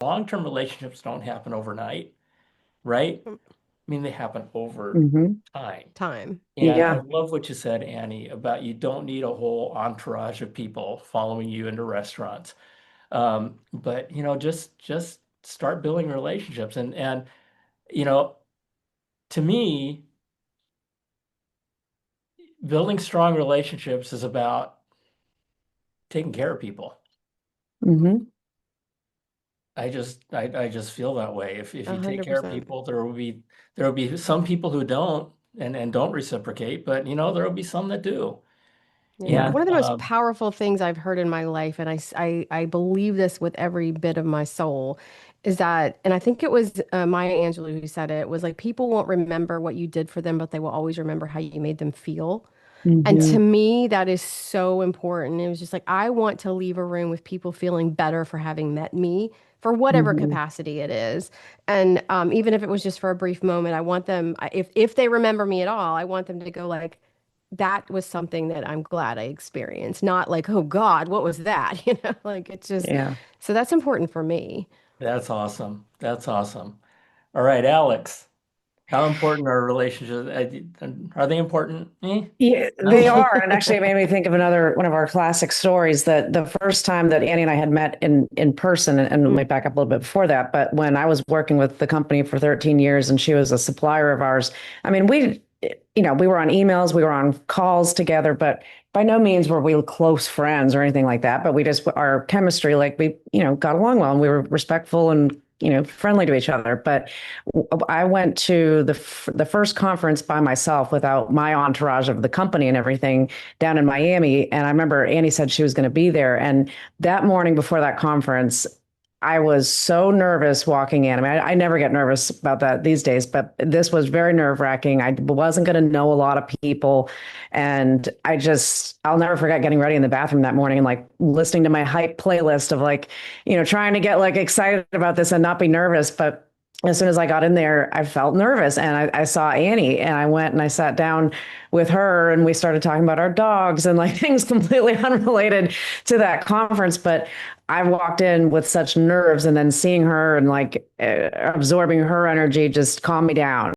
long-term relationships don't happen overnight, right? Mm, I mean, they happen over Hmm. time. time. And I Yeah. love what you said, Annie, about you don't need a whole entourage of people following you into restaurants. But just start building relationships. And you know, to me, building strong relationships is about taking care of people. Hmm. I just feel that way. If A you take hundred care of percent. people, there will be some people who don't and don't reciprocate, but there will be some that do. Yeah. Yeah. And One of the most powerful things I've heard in my life, and I believe this with every bit of my soul, is that, and I think it was Maya Angelou who said it, was like, people won't remember what you did for them, but they will always remember how you made them feel. And to Hmm. me, that is so important. It was just like, I want to leave a room with people feeling better for having met me for whatever Hmm. capacity it is. And even if it was just for a brief moment, I want them, if they remember me at all, I want them to go like, that was something that I'm glad I experienced. Not like, oh God, what was that? Like it's just, Yeah. so that's important for me. that's awesome. That's awesome. All right, Alex, how important are relationships? Are they important? Yeah, they No? are. And actually, it made me think of another one of our classic stories that the first time that Annie and I had met in person, and Mm. we back up a little bit before that, but when I was working with the company for 13 years and she was a supplier of ours, I mean, we were on emails, we were on calls together, but by no means were we close friends or anything like that. But we just, our chemistry, like got along well and we were respectful and, friendly to each other. But I went to the first conference by myself without my entourage of the company and everything down in Miami. And I remember Annie said she was going to be there. And that morning before that conference, I was so nervous walking in. I mean, I never get nervous about that these days, but this was very nerve wracking. I wasn't going to know a lot of people. And I'll never forget getting ready in the bathroom that morning and like listening to my hype playlist of like, trying to get like excited about this and not be nervous. But as soon as I got in there, I felt nervous and I saw Annie and I went and I sat down with her and we started talking about our dogs and like things completely unrelated to that conference. But I walked in with such nerves and then seeing her and like absorbing her energy just calmed me down.